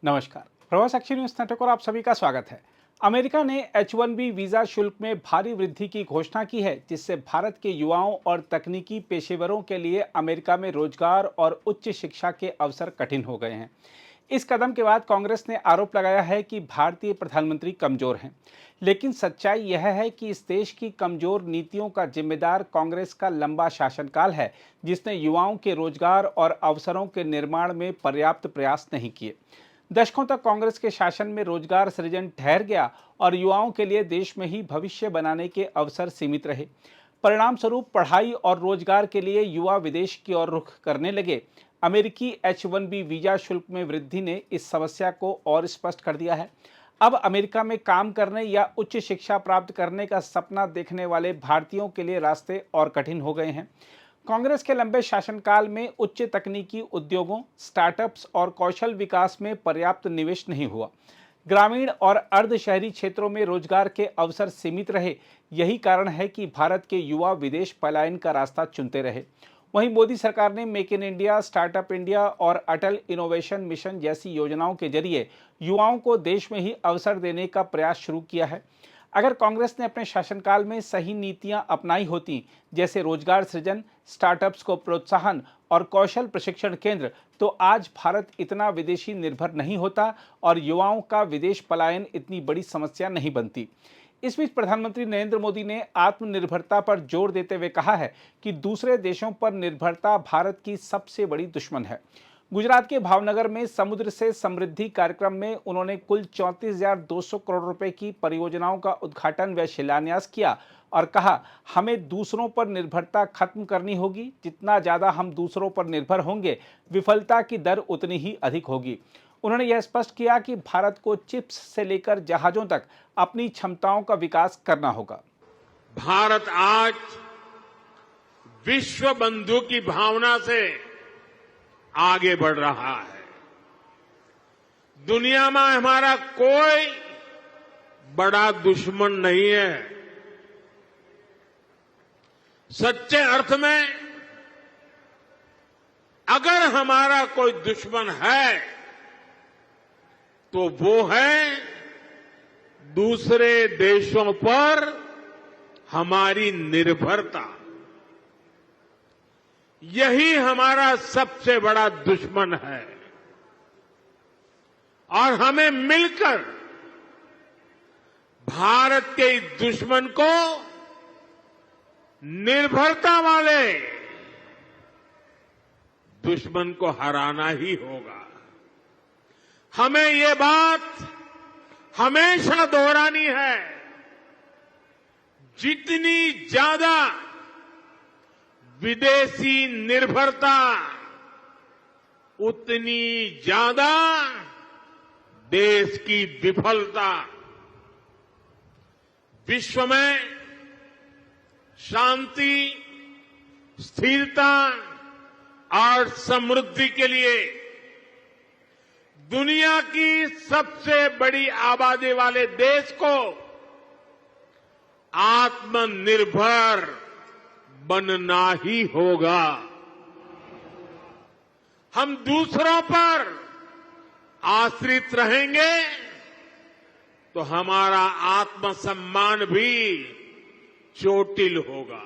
नमस्कार। प्रवास action news network और आप सभी का स्वागत है। अमेरिका ने H1B वीजा शुल्क में भारी वृद्धि की घोषणा की है, जिससे भारत के युवाओं और तकनीकी पेशेवरों के लिए अमेरिका में रोजगार और उच्च शिक्षा के अवसर कठिन हो गए हैं। इस कदम के बाद कांग्रेस ने आरोप लगाया है कि भारतीय प्रधानमंत्री कमजोर हैं, लेकिन सच्चाई यह है कि इस देश की कमजोर नीतियों का जिम्मेदार कांग्रेस का लंबा शासनकाल है, जिसने युवाओं के रोजगार और अवसरों के निर्माण में पर्याप्त प्रयास नहीं किए। दशकों तक कांग्रेस के शासन में रोजगार सृजन ठहर गया और युवाओं के लिए देश में ही भविष्य बनाने के अवसर सीमित रहे। परिणाम स्वरूप पढ़ाई और रोजगार के लिए युवा विदेश की ओर रुख करने लगे। अमेरिकी H1B वीजा शुल्क में वृद्धि ने इस समस्या को और स्पष्ट कर दिया है। अब अमेरिका में काम करने या उच्च शिक्षा प्राप्त करने का सपना देखने वाले भारतीयों के लिए रास्ते और कठिन हो गए हैं। कांग्रेस के लंबे शासनकाल में उच्च तकनीकी उद्योगों, स्टार्टअप्स और कौशल विकास में पर्याप्त निवेश नहीं हुआ। ग्रामीण और अर्ध शहरी क्षेत्रों में रोजगार के अवसर सीमित रहे। यही कारण है कि भारत के युवा विदेश पलायन का रास्ता चुनते रहे। वहीं मोदी सरकार ने make in India, startup India और अटल इनोवेशन मिशन जैसी योजनाओं के जरिए युवाओं को देश में ही अवसर देने का प्रयास शुरू किया है। अगर कांग्रेस ने अपने शासनकाल में सही नीतियां अपनाई होती, जैसे रोजगार सृजन, स्टार्टअप्स को प्रोत्साहन और कौशल प्रशिक्षण केंद्र, तो आज भारत इतना विदेशी निर्भर नहीं होता और युवाओं का विदेश पलायन इतनी बड़ी समस्या नहीं बनती। इस बीच प्रधानमंत्री नरेंद्र मोदी ने आत्मनिर्भरता पर जोर देते हुए कहा है कि दूसरे देशों पर निर्भरता भारत की सबसे बड़ी दुश्मन है। गुजरात के भावनगर में समुद्र से समृद्धि कार्यक्रम में उन्होंने कुल 34,200 करोड़ रुपए की परियोजनाओं का उद्घाटन व शिलान्यास किया और कहा, हमें दूसरों पर निर्भरता खत्म करनी होगी। जितना ज्यादा हम दूसरों पर निर्भर होंगे, विफलता की दर उतनी ही अधिक होगी। उन्होंने यह स्पष्ट किया कि भारत को चिप्स से लेकर जहाजों तक अपनी क्षमताओं का विकास करना होगा। भारत आज विश्व बंधु की भावना से आगे बढ़ रहा है। दुनिया में हमारा कोई बड़ा दुश्मन नहीं है। सच्चे अर्थ में अगर हमारा कोई दुश्मन है तो वो है दूसरे देशों पर हमारी निर्भरता। यही हमारा सबसे बड़ा दुश्मन है और हमें मिलकर भारत के इस दुश्मन को निर्भरता वाले दुश्मन को हराना ही होगा। हमें ये बात हमेशा दोहरानी है, जितनी ज्यादा विदेशी निर्भरता उतनी ज्यादा देश की विफलता। विश्व में शांति, स्थिरता और समृद्धि के लिए दुनिया की सबसे बड़ी आबादी वाले देश को आत्मनिर्भर बनना ही होगा। हम दूसरों पर आश्रित रहेंगे तो हमारा आत्मसम्मान भी चोटिल होगा।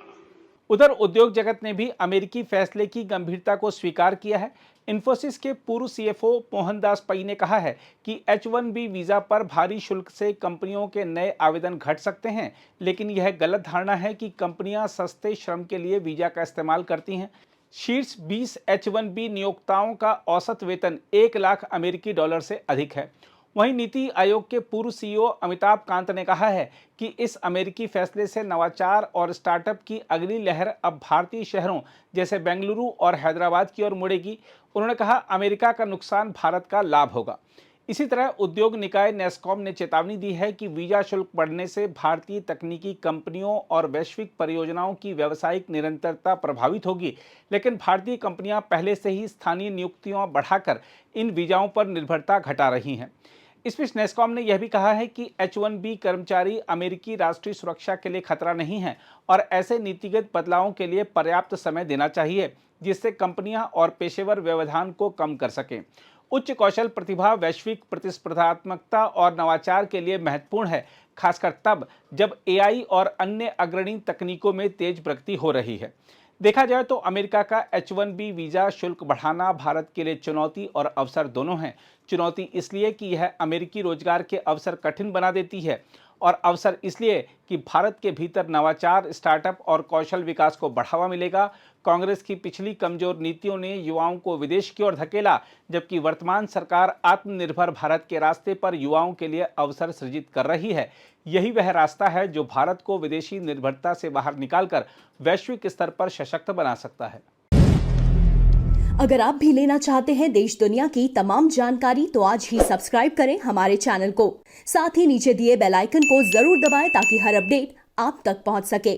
उधर उद्योग जगत ने भी अमेरिकी फैसले की गंभीरता को स्वीकार किया है। इन्फोसिस के पूर्व CFO मोहनदास पई ने कहा है कि H1B वीजा पर भारी शुल्क से कंपनियों के नए आवेदन घट सकते हैं, लेकिन यह गलत धारणा है कि कंपनियां सस्ते श्रम के लिए वीजा का इस्तेमाल करती हैं। शीर्ष 20 H1B नियोक्ताओं का औसत वेतन 1 लाख अमेरिकी डॉलर से अधिक है। वहीं नीति आयोग के पूर्व CEO अमिताभ कांत ने कहा है कि इस अमेरिकी फैसले से नवाचार और स्टार्टअप की अगली लहर अब भारतीय शहरों जैसे बेंगलुरु और हैदराबाद की ओर मुड़ेगी। उन्होंने कहा, अमेरिका का नुकसान भारत का लाभ होगा। इसी तरह उद्योग निकाय नेस्कॉम ने चेतावनी दी है कि वीजा शुल्क बढ़ने से भारतीय तकनीकी कंपनियों और वैश्विक परियोजनाओं की व्यावसायिक निरंतरता प्रभावित होगी, लेकिन भारतीय कंपनियां पहले से ही स्थानीय नियुक्तियां बढ़ाकर इन वीजाओं पर निर्भरता घटा रही हैं। इस बीच नेस्कॉम ने यह भी कहा है कि H1B कर्मचारी अमेरिकी राष्ट्रीय सुरक्षा के लिए खतरा नहीं है और ऐसे नीतिगत बदलावों के लिए पर्याप्त समय देना चाहिए, जिससे कंपनियां और पेशेवर व्यवधान को कम कर सकें। उच्च कौशल प्रतिभा वैश्विक प्रतिस्पर्धात्मकता और नवाचार के लिए महत्वपूर्ण है, खासकर तब जब एआई और अन्य अग्रणी तकनीकों में तेज प्रगति हो रही है। देखा जाए तो अमेरिका का H-1B वीजा शुल्क बढ़ाना भारत के लिए चुनौती और अवसर दोनों है। चुनौती इसलिए कि यह अमेरिकी रोजगार के अवसर कठिन बना देती है, और अवसर इसलिए कि भारत के भीतर नवाचार, स्टार्टअप और कौशल विकास को बढ़ावा मिलेगा। कांग्रेस की पिछली कमजोर नीतियों ने युवाओं को विदेश की ओर धकेला, जबकि वर्तमान सरकार आत्मनिर्भर भारत के रास्ते पर युवाओं के लिए अवसर सृजित कर रही है। यही वह रास्ता है जो भारत को विदेशी निर्भरता से बाहर निकालकर वैश्विक स्तर पर सशक्त बना सकता है। अगर आप भी लेना चाहते हैं देश दुनिया की तमाम जानकारी तो आज ही सब्सक्राइब करें हमारे चैनल को। साथ ही नीचे दिए बेल आइकन को जरूर दबाएं ताकि हर अपडेट आप तक पहुंच सके।